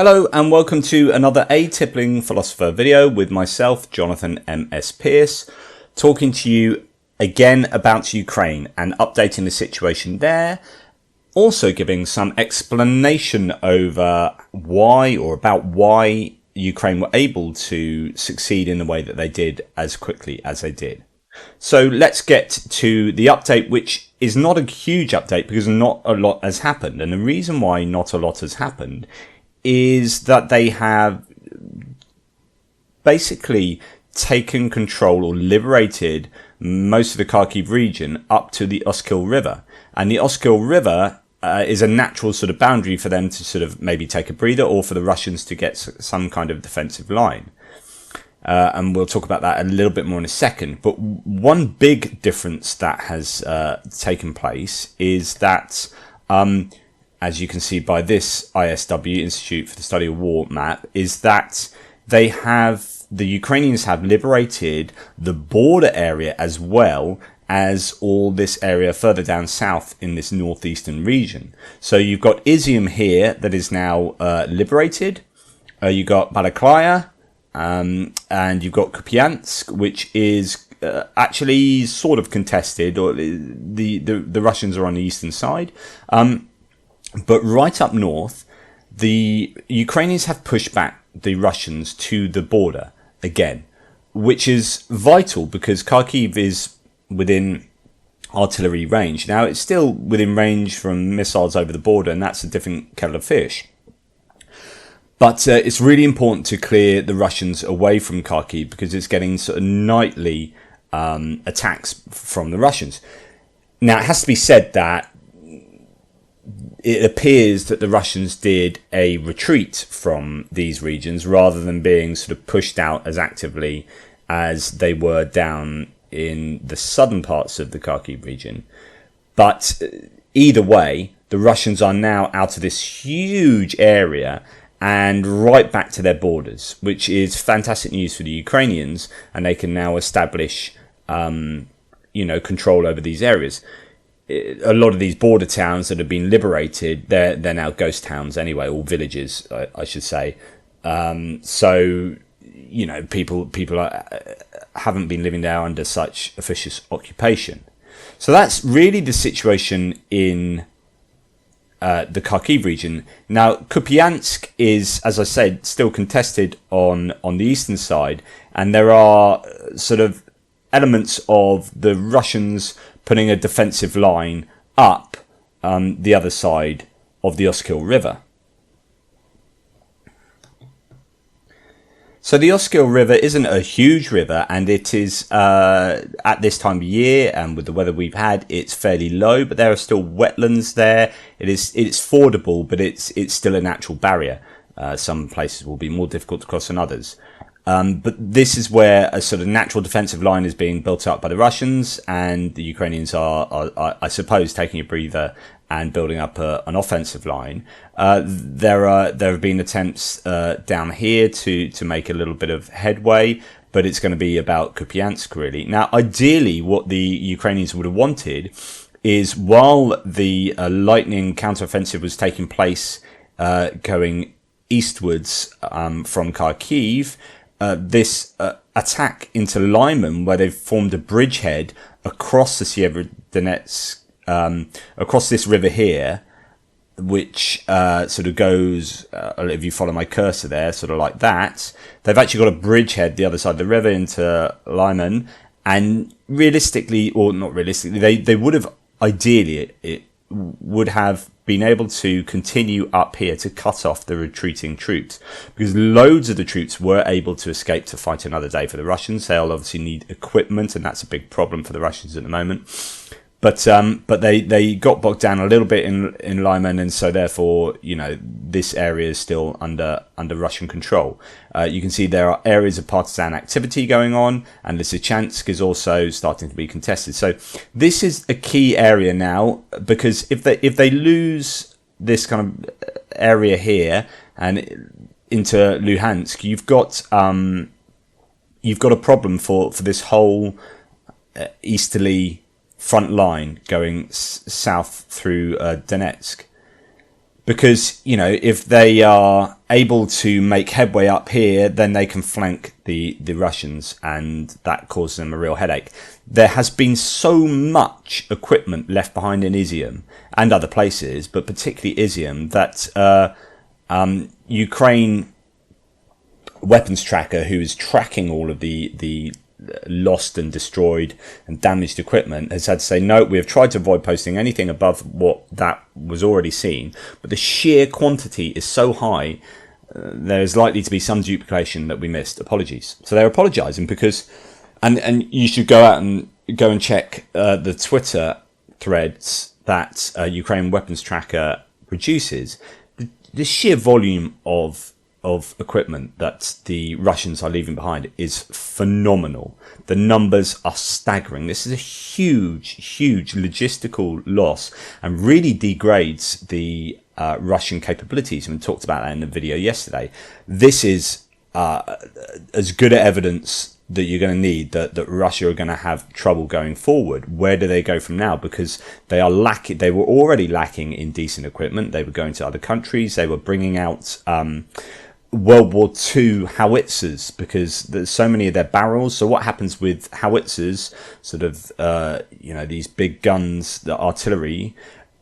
Hello and welcome to another A-Tippling Philosopher video with myself, Jonathan M.S. Pearce, talking to you again about Ukraine and updating the situation there, also giving some explanation over why or about why Ukraine were able to succeed in the way that they did as quickly as they did. So let's get to the update, which is not a huge update because not a lot has happened. And the reason why not a lot has happened is that they have basically taken control or liberated most of the Kharkiv region up to the Oskil River. And the Oskil River is a natural sort of boundary for them to sort of maybe take a breather or for the Russians to get some kind of defensive line. And we'll talk about that a little bit more in a second. But one big difference that has taken place is that as you can see by this ISW, Institute for the Study of War map, is that the Ukrainians have liberated the border area as well as all this area further down south in this northeastern region. So you've got Izium here that is now liberated. You've got Balaklaya, and you've got Kupiansk, which is actually sort of contested, or the Russians are on the eastern side. But right up north, the Ukrainians have pushed back the Russians to the border again, which is vital because Kharkiv is within artillery range. Now, it's still within range from missiles over the border, and that's a different kettle of fish. But it's really important to clear the Russians away from Kharkiv because it's getting sort of nightly attacks from the Russians. Now, it has to be said that it appears that the Russians did a retreat from these regions rather than being sort of pushed out as actively as they were down in the southern parts of the Kharkiv region. But either way, the Russians are now out of this huge area and right back to their borders, which is fantastic news for the Ukrainians, and they can now establish, control over these areas. A lot of these border towns that have been liberated, they're now ghost towns anyway, or villages, I should say. So, people haven't been living there under such officious occupation. So that's really the situation in the Kharkiv region. Now, Kupiansk is, as I said, still contested on the eastern side, and there are sort of elements of the Russians putting a defensive line up the other side of the Oskil River. So the Oskil River isn't a huge river, and it is at this time of year and with the weather we've had, it's fairly low, but there are still wetlands there. It's fordable, but it's still a natural barrier. Some places will be more difficult to cross than others. But this is where a sort of natural defensive line is being built up by the Russians, and the Ukrainians are I suppose, taking a breather and building up an offensive line. There have been attempts down here to make a little bit of headway, but it's going to be about Kupiansk, really. Now, ideally, what the Ukrainians would have wanted is, while the lightning counteroffensive was taking place going eastwards from Kharkiv, this attack into Lyman, where they've formed a bridgehead across the Sieverodonetsk, across this river here, which sort of goes, if you follow my cursor there, sort of like that. They've actually got a bridgehead the other side of the river into Lyman, and realistically, or not realistically, they would have, ideally, it would have been able to continue up here to cut off the retreating troops, because loads of the troops were able to escape to fight another day for the Russians. They'll obviously need equipment, and that's a big problem for the Russians at the moment. But they got bogged down a little bit in Lyman, and so therefore, this area is still under Russian control. You can see there are areas of partisan activity going on, and Lysychansk is also starting to be contested. So this is a key area now, because if they lose this kind of area here and into Luhansk, you've got a problem for this whole easterly front line going south through Donetsk. because, if they are able to make headway up here, then they can flank the Russians, and that causes them a real headache. There has been so much equipment left behind in Izium and other places, but particularly Izium, that Ukraine weapons tracker, who is tracking all of the lost and destroyed and damaged equipment, has had to say, no, we have tried to avoid posting anything above what that was already seen, but the sheer quantity is so high, there is likely to be some duplication that we missed. Apologies. So they're apologising because, and you should go out and go and check the Twitter threads that Ukraine weapons tracker produces. The sheer volume of equipment that the Russians are leaving behind is phenomenal. The numbers are staggering. This is a huge logistical loss, and really degrades the Russian capabilities. And we talked about that in the video yesterday. This is as good evidence that you're going to need that Russia are going to have trouble going forward. Where do they go from now? Because they were already lacking in decent equipment. They were going to other countries. They were bringing out World War II howitzers, because there's so many of their barrels. So what happens with howitzers, sort of, these big guns, the artillery,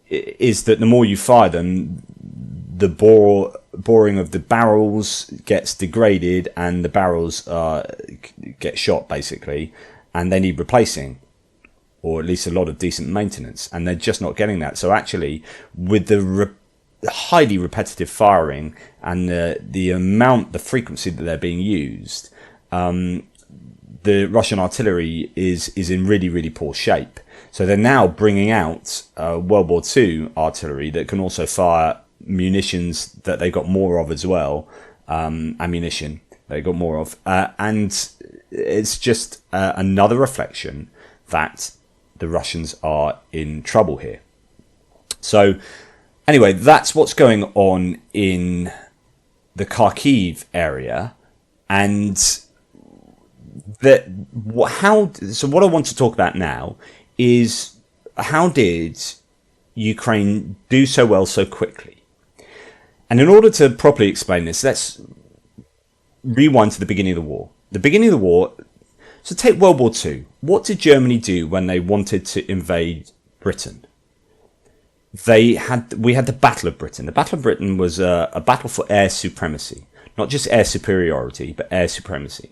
is that the more you fire them, the boring of the barrels gets degraded, and the barrels get shot, basically, and they need replacing, or at least a lot of decent maintenance, and they're just not getting that. So actually, with the highly repetitive firing and the frequency that they're being used, the Russian artillery is in really poor shape. So they're now bringing out World War II artillery that can also fire munitions that they got more of as well, ammunition they got more of, and it's just another reflection that the Russians are in trouble here. So anyway, that's what's going on in the Kharkiv area, and so what I want to talk about now is, how did Ukraine do so well so quickly? And in order to properly explain this, let's rewind to the beginning of the war. The beginning of the war, so take World War II. What did Germany do when they wanted to invade Britain? We had the Battle of Britain. The Battle of Britain was a battle for air supremacy. Not just air superiority, but air supremacy.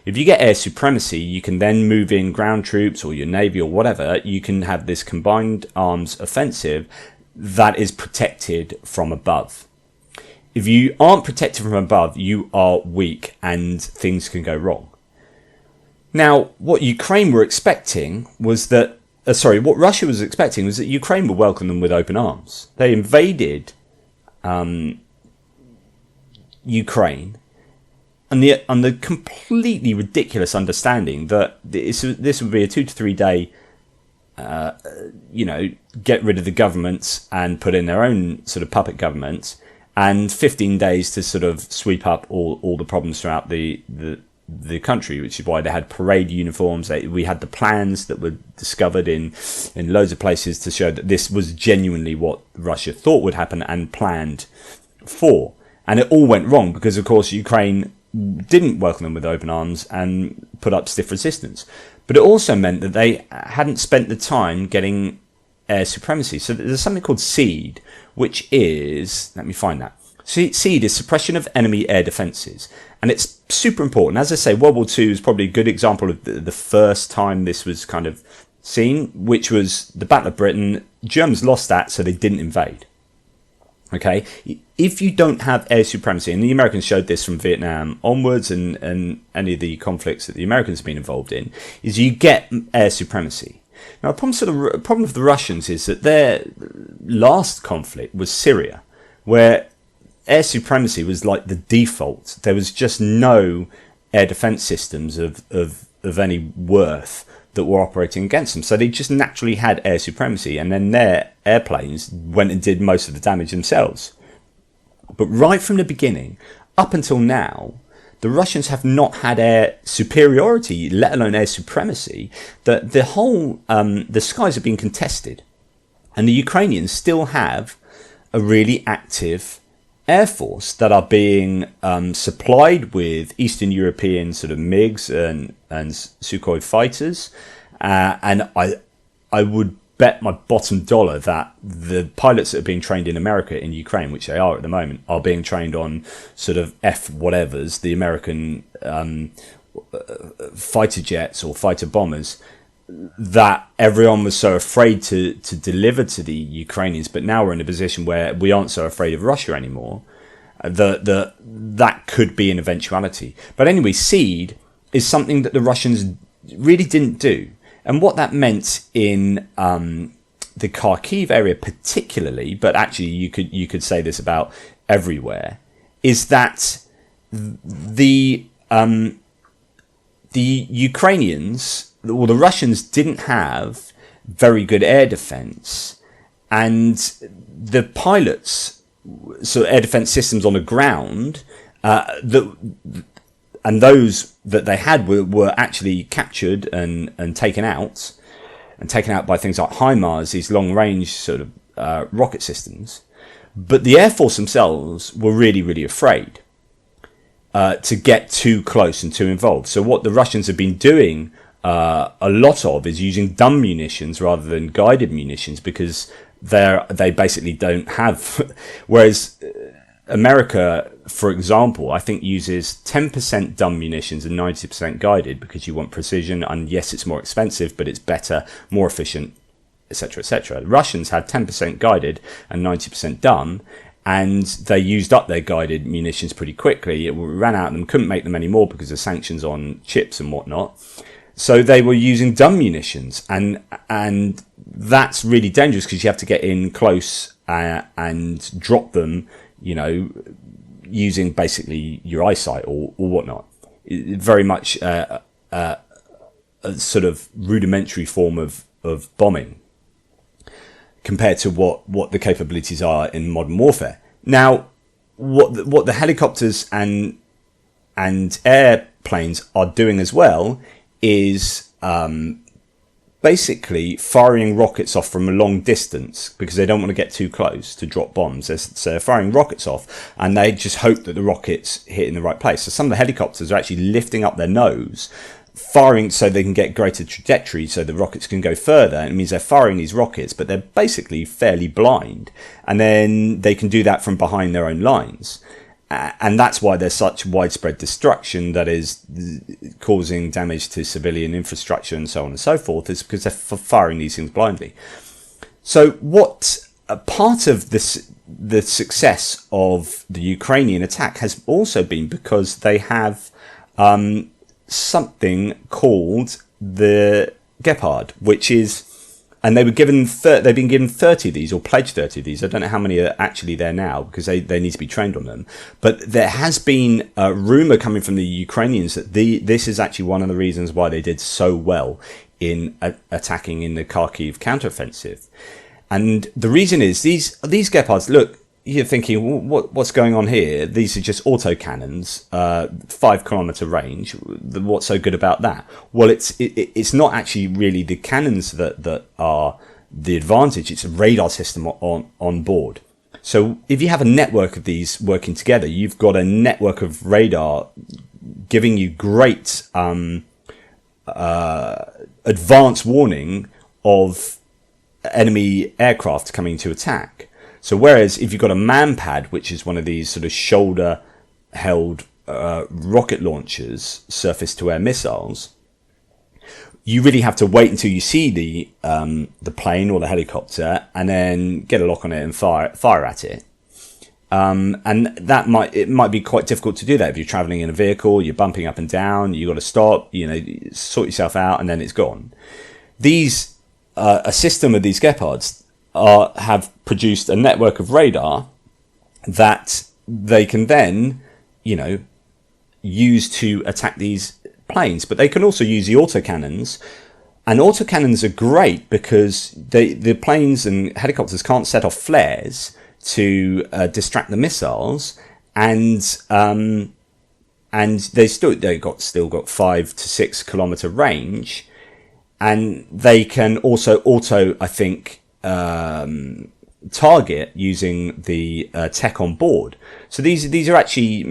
If you get air supremacy, you can then move in ground troops or your navy or whatever. You can have this combined arms offensive that is protected from above. If you aren't protected from above, you are weak and things can go wrong. Now, what Ukraine were expecting was that, what Russia was expecting was that Ukraine would welcome them with open arms. They invaded Ukraine on the completely ridiculous understanding that this would be a 2 to 3 day, get rid of the governments and put in their own sort of puppet governments, and 15 days to sort of sweep up all the problems throughout the country, which is why they had parade uniforms. We had the plans that were discovered in loads of places to show that this was genuinely what Russia thought would happen and planned for. And it all went wrong because, of course, Ukraine didn't welcome them with open arms and put up stiff resistance. But it also meant that they hadn't spent the time getting air supremacy. So there's something called SEED, which is, let me find that. SEED is suppression of enemy air defences. And it's super important. As I say, World War II is probably a good example of the first time this was kind of seen, which was the Battle of Britain. Germans lost that, so they didn't invade. Okay, if you don't have air supremacy, and the Americans showed this from Vietnam onwards and any of the conflicts that the Americans have been involved in, is you get air supremacy. Now, the problem of the Russians is that their last conflict was Syria, where air supremacy was like the default. There was just no air defense systems of any worth that were operating against them. So they just naturally had air supremacy, and then their airplanes went and did most of the damage themselves. But right from the beginning, up until now, the Russians have not had air superiority, let alone air supremacy. The skies have been contested, and the Ukrainians still have a really active air force that are being supplied with Eastern European sort of MiGs and Sukhoi fighters, and I would bet my bottom dollar that the pilots that are being trained in America in Ukraine, which they are at the moment, are being trained on sort of F whatevers, the American fighter jets or fighter bombers, that everyone was so afraid to deliver to the Ukrainians. But now we're in a position where we aren't so afraid of Russia anymore. That could be an eventuality. But anyway, SEAD is something that the Russians really didn't do. And what that meant in the Kharkiv area particularly, but actually you could say this about everywhere, is that the Ukrainians or the Russians didn't have very good air defense, and the pilots, so air defense systems on the ground, and those that they had were actually captured and taken out by things like HIMARS, these long-range sort of rocket systems. But the Air Force themselves were really, really afraid to get too close and too involved. So what the Russians have been doing a lot of is using dumb munitions rather than guided munitions, because they basically don't have. Whereas America, for example, I think uses 10% dumb munitions and 90% guided, because you want precision, and yes, it's more expensive, but it's better, more efficient, etc., etc. The Russians had 10% guided and 90% dumb, and they used up their guided munitions pretty quickly. It ran out of them, couldn't make them anymore because of sanctions on chips and whatnot. So they were using dumb munitions, and that's really dangerous because you have to get in close and drop them, using basically your eyesight or whatnot. Very much a sort of rudimentary form of bombing compared to what the capabilities are in modern warfare. Now, what the helicopters and airplanes are doing as well is basically firing rockets off from a long distance, because they don't want to get too close to drop bombs. So they're firing rockets off, and they just hope that the rockets hit in the right place. So some of the helicopters are actually lifting up their nose, firing so they can get greater trajectory, so the rockets can go further. And it means they're firing these rockets, but they're basically fairly blind, and then they can do that from behind their own lines. And that's why there's such widespread destruction that is causing damage to civilian infrastructure and so on and so forth, is because they're firing these things blindly. So what a part of this, the success of the Ukrainian attack has also been because they have something called the Gepard, which is, and they've been given 30 of these, or pledged 30 of these. I don't know how many are actually there now, because they need to be trained on them. But there has been a rumour coming from the Ukrainians that this is actually one of the reasons why they did so well in attacking in the Kharkiv counteroffensive. And the reason is these Gepards, look, you're thinking, well, what's going on here? These are just autocannons, 5 kilometer range. What's so good about that? Well, it's not actually really the cannons that are the advantage. It's a radar system on board. So if you have a network of these working together, you've got a network of radar giving you great advance warning of enemy aircraft coming to attack. So whereas if you've got a manpad, which is one of these sort of shoulder-held rocket launchers, surface-to-air missiles, you really have to wait until you see the plane or the helicopter, and then get a lock on it and fire at it. And it might be quite difficult to do that if you're traveling in a vehicle, you're bumping up and down, you've got to stop, sort yourself out, and then it's gone. A system of these Gepards have produced a network of radar that they can then, use to attack these planes. But they can also use the autocannons, and autocannons are great because the planes and helicopters can't set off flares to distract the missiles, and they still got 5 to 6 kilometer range, and they can also I think target using the tech on board. So these are actually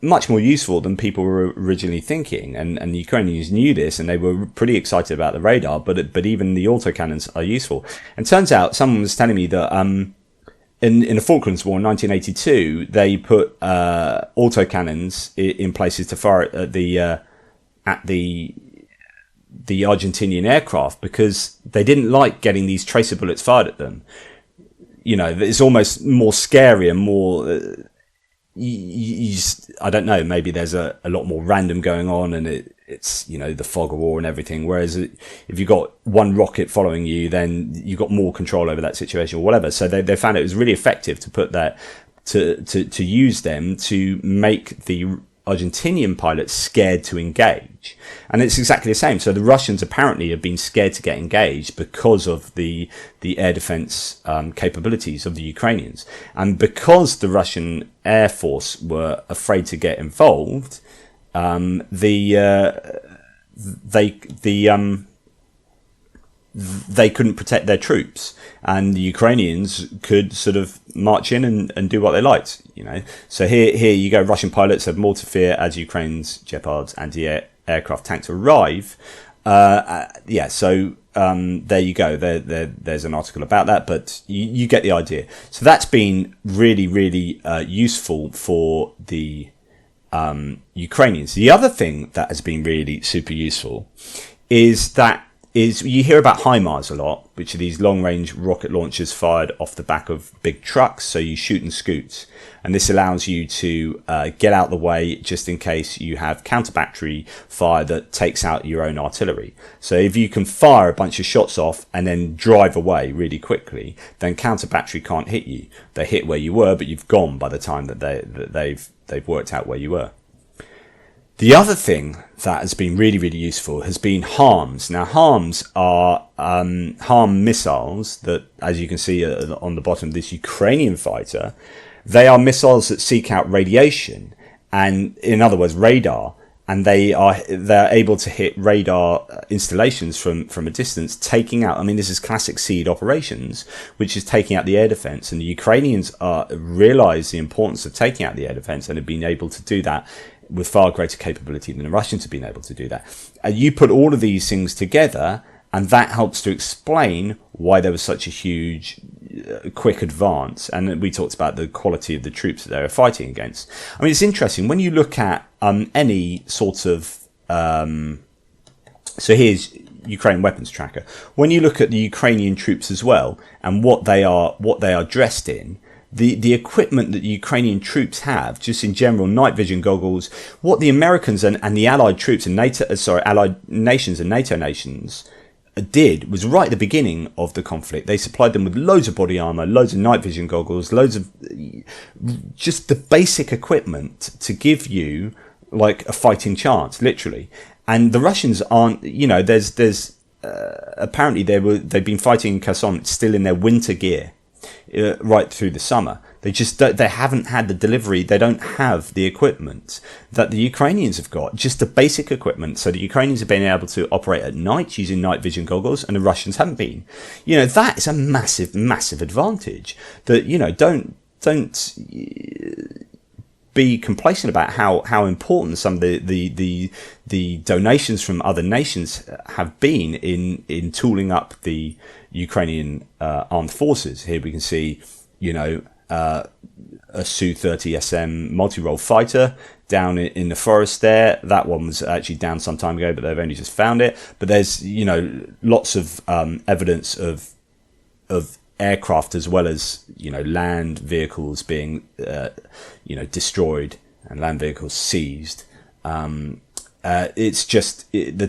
much more useful than people were originally thinking, and the Ukrainians knew this, and they were pretty excited about the radar. But even the autocannons are useful. And turns out, someone was telling me that in the Falklands War in 1982, they put autocannons in places to fire at the Argentinian aircraft because they didn't like getting these tracer bullets fired at them. You know, it's almost more scary and more. I don't know. Maybe there's a lot more random going on, and it's the fog of war and everything. Whereas if you got one rocket following you, then you got more control over that situation or whatever. So they found it was really effective to put that to use them to make the Argentinian pilots scared to engage. And it's exactly the same. So the Russians apparently have been scared to get engaged because of the air defense capabilities of the Ukrainians. And because the Russian Air Force were afraid to get involved, they couldn't protect their troops, and the Ukrainians could sort of march in and do what they liked, So here you go. Russian pilots have more to fear as Ukraine's Gepard's anti-aircraft tanks arrive. So there you go. There's an article about that, but you get the idea. So that's been really, really useful for the Ukrainians. The other thing that has been really super useful is you hear about HIMARS a lot, which are these long-range rocket launchers fired off the back of big trucks, so you shoot and scoot. And this allows you to get out the way just in case you have counter-battery fire that takes out your own artillery. So if you can fire a bunch of shots off and then drive away really quickly, then counter-battery can't hit you. They hit where you were, but you've gone by the time that they've worked out where you were. The other thing that has been really, really useful has been HARMs. Now, HARMs are HARM missiles that, as you can see on the bottom of this Ukrainian fighter, they are missiles that seek out radiation, and in other words, radar, and they're able to hit radar installations from a distance, taking out. I mean, this is classic SEAD operations, which is taking out the air defense, and the Ukrainians realize the importance of taking out the air defense and have been able to do that with far greater capability than the Russians have been able to do that. And you put all of these things together, and that helps to explain why there was such a huge, quick advance. And we talked about the quality of the troops that they were fighting against. I mean, it's interesting when you look at any sort of. So here's Ukraine weapons tracker. When you look at the Ukrainian troops as well, and what they are dressed in. The equipment that the Ukrainian troops have, just in general, night vision goggles, what the Americans and the Allied troops and Allied nations and NATO nations did was right at the beginning of the conflict. They supplied them with loads of body armor, loads of night vision goggles, loads of just the basic equipment to give you like a fighting chance, literally. And the Russians aren't, there's apparently they've been fighting in Kherson still in their winter gear. Right through the summer. They haven't had the delivery. They don't have the equipment that the Ukrainians have got, just the basic equipment. So the Ukrainians have been able to operate at night using night vision goggles, and the Russians haven't been. That is a massive, massive advantage that, don't be complacent about how important some of the donations from other nations have been in tooling up the Ukrainian armed forces. Here we can see, a Su-30 SM multi-role fighter down in the forest there. That one was actually down some time ago, but they've only just found it. But there's, lots of evidence of aircraft as well as, land vehicles being, destroyed and land vehicles seized. It's just the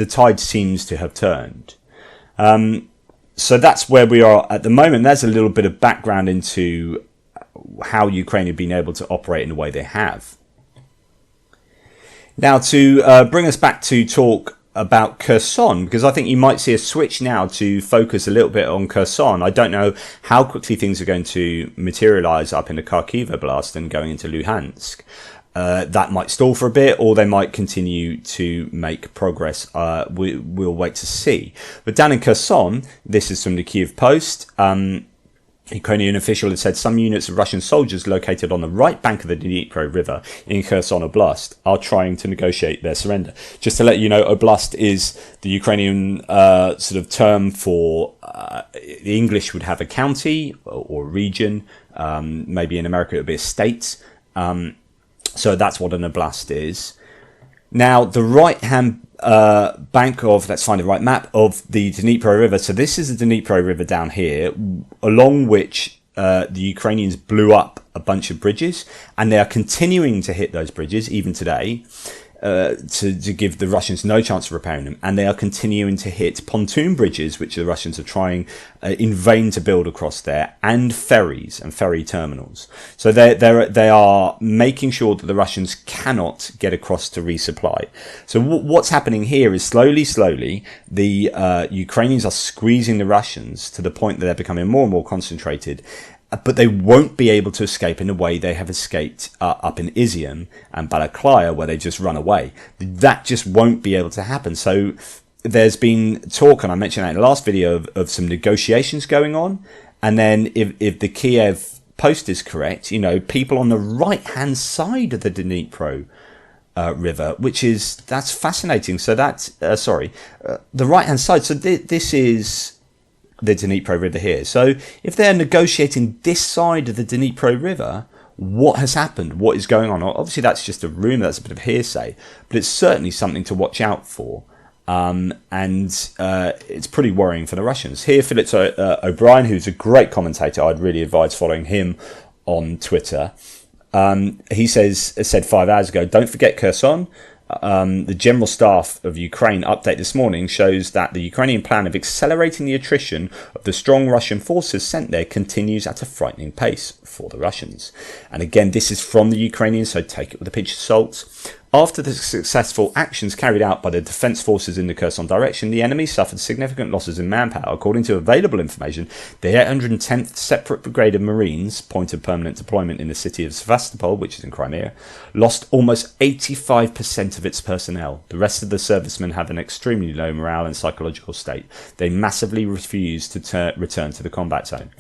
tide seems to have turned. So that's where we are at the moment. There's a little bit of background into how Ukraine have been able to operate in the way they have. Now, to bring us back to talk about Kherson, because I think you might see a switch now to focus a little bit on Kherson. I don't know how quickly things are going to materialize up in the Kharkiv Oblast and going into Luhansk. That might stall for a bit, or they might continue to make progress. We'll wait to see. But down in Kherson, this is from the Kyiv Post. Ukrainian official has said some units of Russian soldiers located on the right bank of the Dnipro River in Kherson Oblast are trying to negotiate their surrender. Just to let you know, Oblast is the Ukrainian sort of term for the English would have a county or region. Maybe in America it would be a state. So that's what an oblast is. Now, the right-hand bank of, let's find the right map, of the Dnipro River. So this is the Dnipro River down here, along which the Ukrainians blew up a bunch of bridges, and they are continuing to hit those bridges even today to give the Russians no chance of repairing them. And they are continuing to hit pontoon bridges, which the Russians are trying in vain to build across there, and ferries and ferry terminals. So they are making sure that the Russians cannot get across to resupply. So what's happening here is slowly, the Ukrainians are squeezing the Russians to the point that they're becoming more and more concentrated. But they won't be able to escape in the way they have escaped up in Izium and Balaklia, where they just run away. That just won't be able to happen. So there's been talk, and I mentioned that in the last video, of some negotiations going on. And then if the Kiev Post is correct, people on the right-hand side of the Dnipro River, that's fascinating. So that's, the right-hand side. So this is the Dnipro River here. So if they're negotiating this side of the Dnipro River, what has happened? What is going on? Obviously, that's just a rumour. That's a bit of hearsay, but it's certainly something to watch out for. And it's pretty worrying for the Russians. Here, Philip O'Brien, who's a great commentator, I'd really advise following him on Twitter. He said 5 hours ago, don't forget Kherson. The General Staff of Ukraine update this morning shows that the Ukrainian plan of accelerating the attrition of the strong Russian forces sent there continues at a frightening pace for the Russians. And again, this is from the Ukrainians, so take it with a pinch of salt. After the successful actions carried out by the defence forces in the Kherson direction, the enemy suffered significant losses in manpower. According to available information, the 810th Separate Brigade of Marines, point of permanent deployment in the city of Sevastopol, which is in Crimea, lost almost 85% of its personnel. The rest of the servicemen have an extremely low morale and psychological state. They massively refuse to return to the combat zone.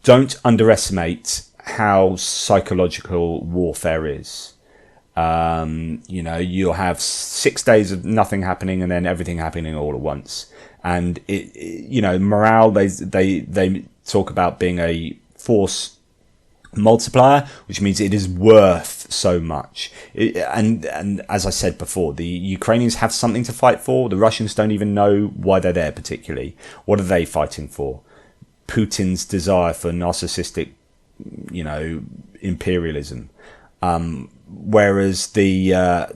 Don't underestimate how psychological warfare is. You'll have 6 days of nothing happening and then everything happening all at once. And morale, they talk about being a force multiplier, which means it is worth so much. And as I said before, the Ukrainians have something to fight for. The Russians don't even know why they're there particularly. What are they fighting for? Putin's desire for narcissistic, imperialism. Whereas the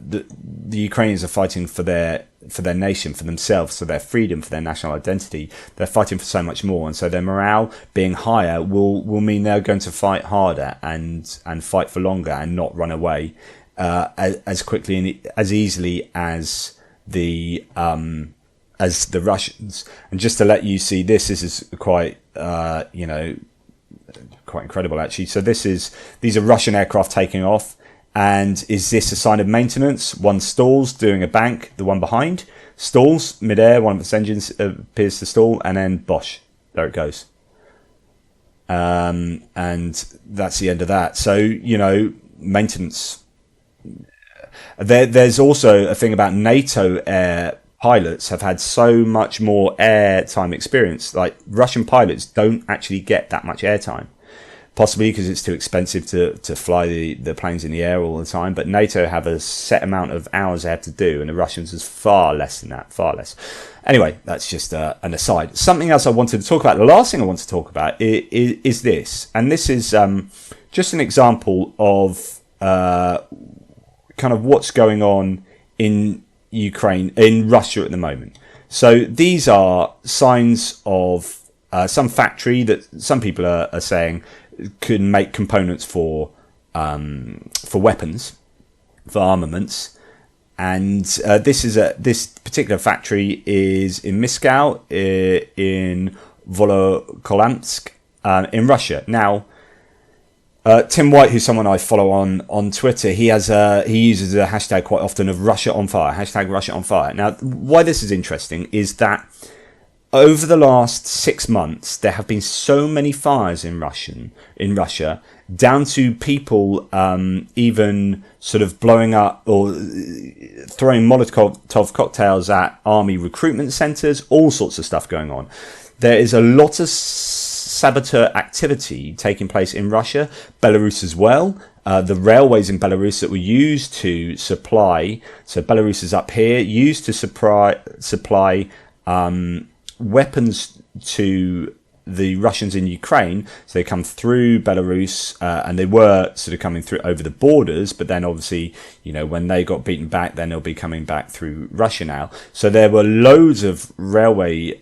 Ukrainians are fighting for their nation, for themselves, for their freedom, for their national identity. They're fighting for so much more, and so their morale being higher will mean they're going to fight harder and fight for longer and not run away as quickly and as easily as the Russians. And just to let you see this is quite quite incredible actually. So these are Russian aircraft taking off. And is this a sign of maintenance? One stalls doing a bank, the one behind stalls midair, one of its engines appears to stall, and then bosh, there it goes. And that's the end of that. So, maintenance. There's also a thing about NATO air pilots have had so much more air time experience. Like Russian pilots don't actually get that much air time. Possibly because it's too expensive to fly the planes in the air all the time. But NATO have a set amount of hours they have to do, and the Russians is far less than that, far less. Anyway, that's just an aside. Something else I wanted to talk about, the last thing I want to talk about is this. And this is just an example of kind of what's going on in Ukraine, in Russia at the moment. So these are signs of some factory that some people are saying can make components for weapons, for armaments, and this particular factory is in Moscow, in Volokholamsk, in Russia. Now, Tim White, who's someone I follow on Twitter, he uses a hashtag quite often of Russia on fire, hashtag Russia on fire. Now, why this is interesting is that over the last 6 months, there have been so many fires in Russia, down to people even sort of blowing up or throwing Molotov cocktails at army recruitment centres, all sorts of stuff going on. There is a lot of saboteur activity taking place in Russia, Belarus as well. The railways in Belarus that were used to supply, so Belarus is up here, used to supply weapons to the Russians in Ukraine. So they come through Belarus, and they were sort of coming through over the borders, but then obviously, when they got beaten back, then they'll be coming back through Russia now. So there were loads of railway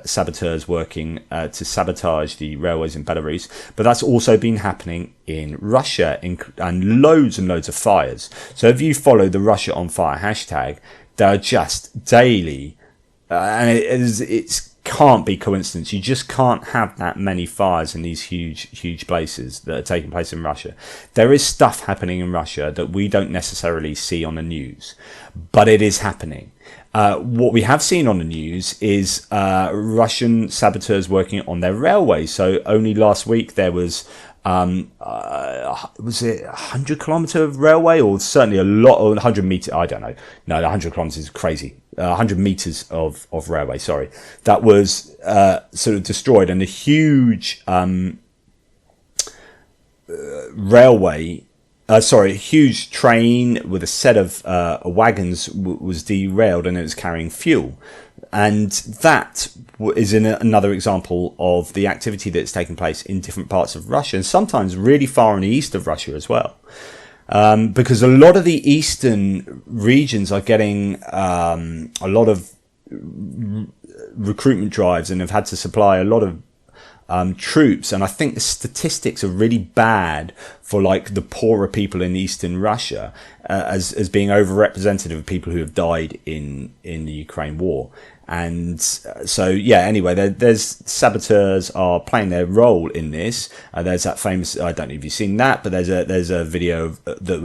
saboteurs working to sabotage the railways in Belarus, but that's also been happening in Russia, and loads of fires. So if you follow the Russia on Fire hashtag, there are just daily, and it can't be coincidence. You just can't have that many fires in these huge places that are taking place in Russia. There is stuff happening in Russia that we don't necessarily see on the news, but it is happening. What we have seen on the news is Russian saboteurs working on their railways. So only last week there was it 100 kilometre of railway, or certainly a lot, or 100 metre, I don't know. No, 100 kilometres is crazy. 100 metres of railway, sorry, that was sort of destroyed, and a huge huge train with a set of wagons was derailed, and it was carrying fuel. And that is another example of the activity that's taking place in different parts of Russia, and sometimes really far in the east of Russia as well. Because a lot of the eastern regions are getting a lot of recruitment drives and have had to supply a lot of troops, and I think the statistics are really bad for like the poorer people in eastern Russia, as being overrepresented of people who have died in the Ukraine war. And so, anyway, there's saboteurs are playing their role in this. There's that famous, I don't know if you've seen that, but there's a video that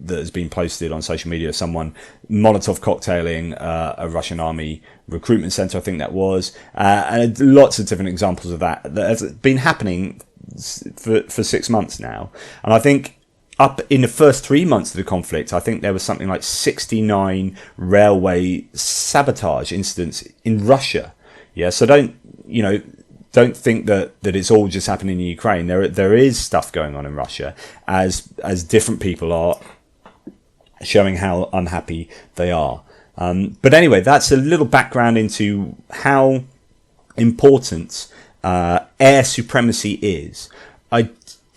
has been posted on social media of someone Molotov cocktailing a Russian army recruitment center, I think that was, and lots of different examples of that has been happening for 6 months now. And I think up in the first 3 months of the conflict, I think there was something like 69 railway sabotage incidents in Russia. Yeah, so don't think that it's all just happening in Ukraine. There is stuff going on in Russia as different people are showing how unhappy they are. But anyway, that's a little background into how important air supremacy is. I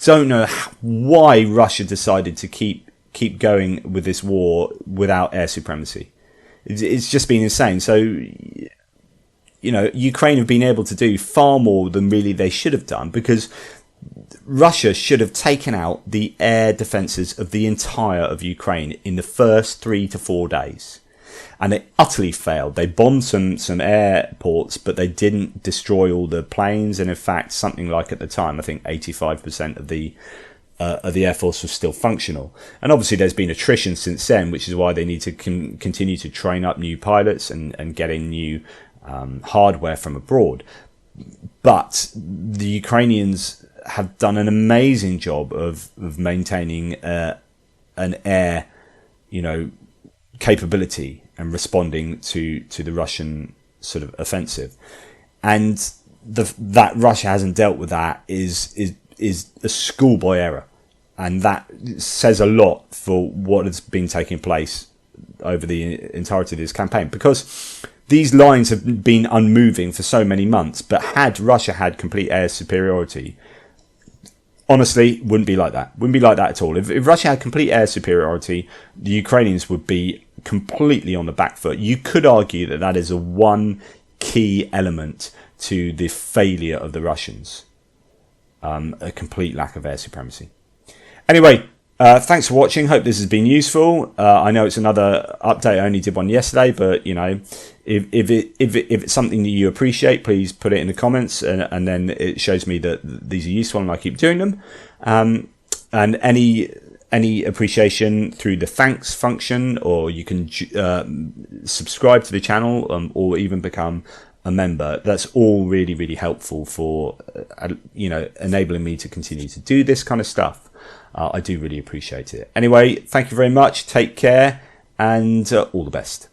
don't know why Russia decided to keep going with this war without air supremacy. It's just been insane. So, Ukraine have been able to do far more than really they should have done, because Russia should have taken out the air defences of the entire of Ukraine in the first 3 to 4 days. And they utterly failed. They bombed some airports, but they didn't destroy all the planes. And in fact, something like at the time, I think 85% of the Air Force was still functional. And obviously there's been attrition since then, which is why they need to continue to train up new pilots and get in new hardware from abroad. But the Ukrainians have done an amazing job of maintaining an air, capability and responding to the Russian sort of offensive. And that Russia hasn't dealt with that is a schoolboy error. And that says a lot for what has been taking place over the entirety of this campaign, because these lines have been unmoving for so many months. But had Russia had complete air superiority, honestly, wouldn't be like that. Wouldn't be like that at all. If Russia had complete air superiority, the Ukrainians would be completely on the back foot. You could argue that is one key element to the failure of the Russians. A complete lack of air supremacy. Anyway, thanks for watching. Hope this has been useful. I know it's another update. I only did one yesterday, but if it's something that you appreciate, please put it in the comments, and then it shows me that these are useful and I keep doing them. And any appreciation through the thanks function, or you can subscribe to the channel, or even become a member. That's all really, really helpful for, enabling me to continue to do this kind of stuff. I do really appreciate it. Anyway, thank you very much. Take care and all the best.